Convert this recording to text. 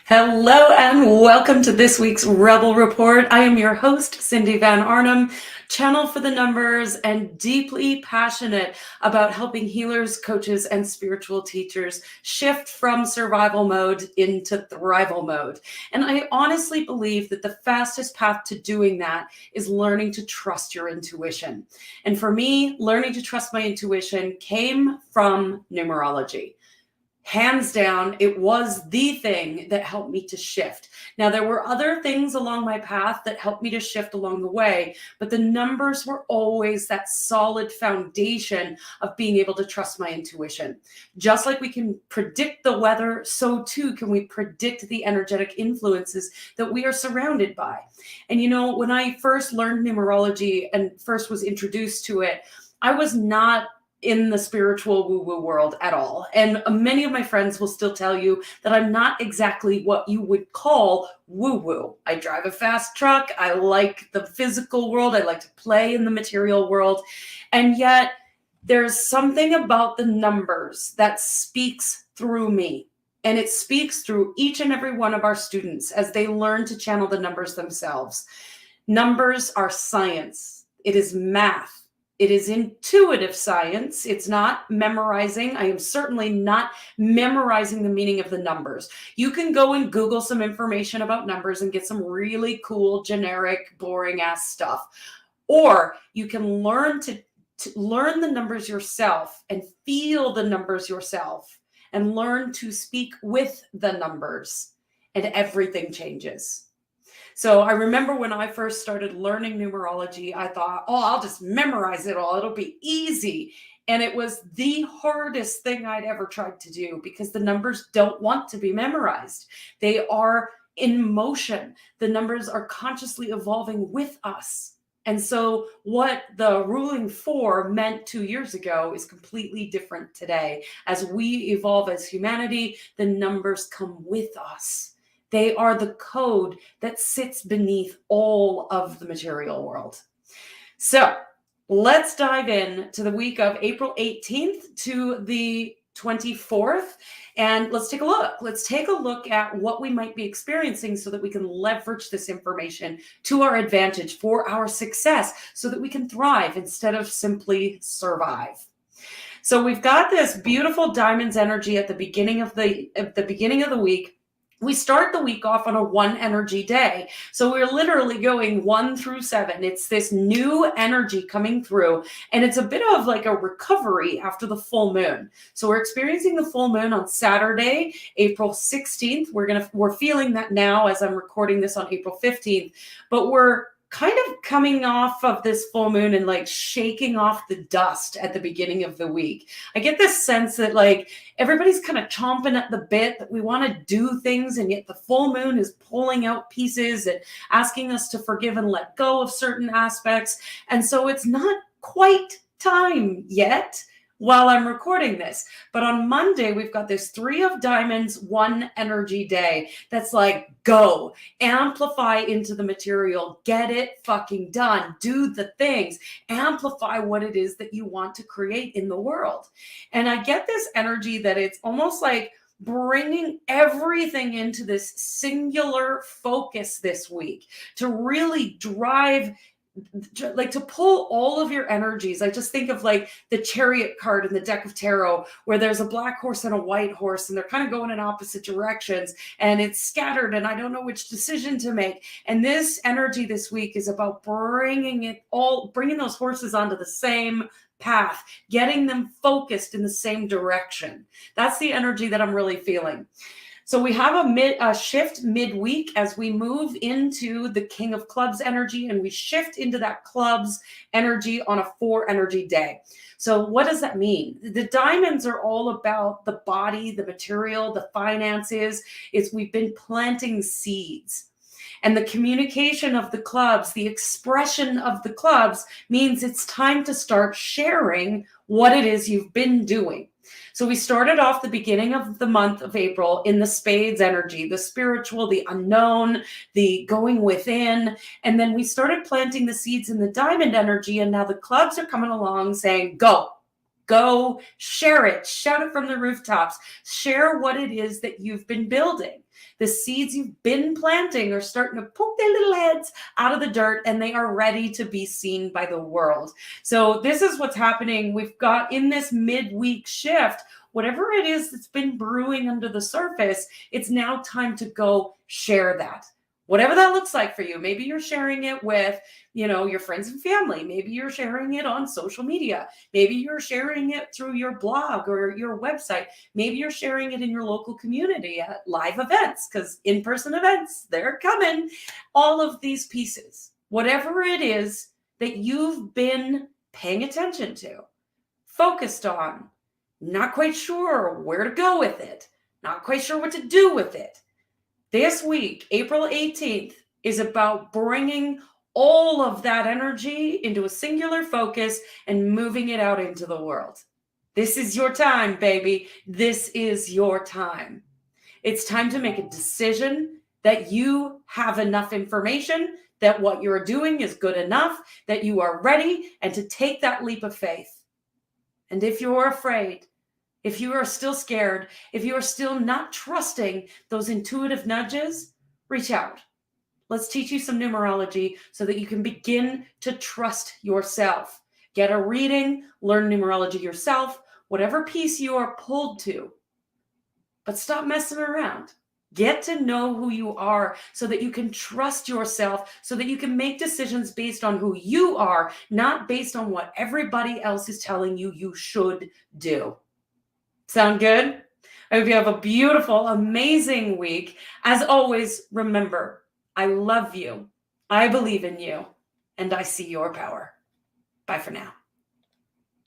Hello and welcome to this week's Rebel Report. I am your host, Cindy Van Arnhem, channel for the numbers, and deeply passionate about helping healers, coaches, and spiritual teachers shift from survival mode into thrival mode. And I honestly believe that the fastest path to doing that is learning to trust your intuition. And for me, learning to trust my intuition came from numerology. Hands down, it was the thing that helped me to shift. Now, there were other things along my path that helped me to shift along the way, but the numbers were always that solid foundation of being able to trust my intuition. Just like we can predict the weather, so too can we predict the energetic influences that we are surrounded by. And when I first learned numerology and first was introduced to it, I was not in the spiritual woo-woo world at all. And many of my friends will still tell you that I'm not exactly what you would call woo-woo. I drive a fast truck. I like the physical world. I like to play in the material world. And yet there's something about the numbers that speaks through me. And it speaks through each and every one of our students as they learn to channel the numbers themselves. Numbers are science. It is math. It is intuitive science. It's not memorizing. I am certainly not memorizing the meaning of the numbers. You can go and Google some information about numbers and get some really cool, generic, boring ass stuff. Or you can learn to learn the numbers yourself and feel the numbers yourself and learn to speak with the numbers, and everything changes. So I remember when I first started learning numerology, I thought, I'll just memorize it all. It'll be easy. And it was the hardest thing I'd ever tried to do because the numbers don't want to be memorized. They are in motion. The numbers are consciously evolving with us. And so what the ruling 4 meant 2 years ago is completely different today. As we evolve as humanity, the numbers come with us. They are the code that sits beneath all of the material world. So let's dive in to the week of April 18th to the 24th. And let's take a look. Let's take a look at what we might be experiencing so that we can leverage this information to our advantage for our success so that we can thrive instead of simply survive. So we've got this beautiful diamonds energy at the beginning of the week. We start the week off on a 1 energy day. So we're literally going 1 through 7. It's this new energy coming through, and it's a bit of like a recovery after the full moon. So we're experiencing the full moon on Saturday, April 16th. We're feeling that now as I'm recording this on April 15th, but we're kind of coming off of this full moon and like shaking off the dust at the beginning of the week. I get this sense that like everybody's kind of chomping at the bit, that we want to do things, and yet the full moon is pulling out pieces and asking us to forgive and let go of certain aspects. And so it's not quite time yet while I'm recording this. But on Monday, we've got this 3 of diamonds, 1 energy day. That's like, go, amplify into the material, get it fucking done, do the things, amplify what it is that you want to create in the world. And I get this energy that it's almost like bringing everything into this singular focus this week to really drive, like to pull all of your energies. I just think of like the Chariot card in the deck of tarot, where there's a black horse and a white horse, and they're kind of going in opposite directions, and it's scattered, and I don't know which decision to make. And this energy this week is about bringing those horses onto the same path, getting them focused in the same direction. That's the energy that I'm really feeling. So we have a shift midweek as we move into the King of Clubs energy, and we shift into that clubs energy on a 4 energy day. So what does that mean? The diamonds are all about the body, the material, the finances. We've been planting seeds. And the communication of the clubs, the expression of the clubs means it's time to start sharing what it is you've been doing. So we started off the beginning of the month of April in the spades energy, the spiritual, the unknown, the going within. And then we started planting the seeds in the diamond energy. And now the clubs are coming along saying, go, Go share it. Shout it from the rooftops. Share what it is that you've been building. The seeds you've been planting are starting to poke their little heads out of the dirt, and they are ready to be seen by the world. So this is what's happening. We've got in this midweek shift, whatever it is that's been brewing under the surface, it's now time to go share that. Whatever that looks like for you. Maybe you're sharing it with, your friends and family. Maybe you're sharing it on social media. Maybe you're sharing it through your blog or your website. Maybe you're sharing it in your local community at live events, because in-person events, they're coming. All of these pieces, whatever it is that you've been paying attention to, focused on, not quite sure where to go with it, not quite sure what to do with it. This week, April 18th, is about bringing all of that energy into a singular focus and moving it out into the world. This is your time, baby. This is your time. It's time to make a decision that you have enough information, that what you're doing is good enough, that you are ready, and to take that leap of faith. And if you're afraid, if you are still scared, if you are still not trusting those intuitive nudges, reach out. Let's teach you some numerology so that you can begin to trust yourself. Get a reading, learn numerology yourself, whatever piece you are pulled to. But stop messing around. Get to know who you are so that you can trust yourself, so that you can make decisions based on who you are, not based on what everybody else is telling you you should do. Sound good? I hope you have a beautiful, amazing week. As always, remember, I love you, I believe in you, and I see your power. Bye for now.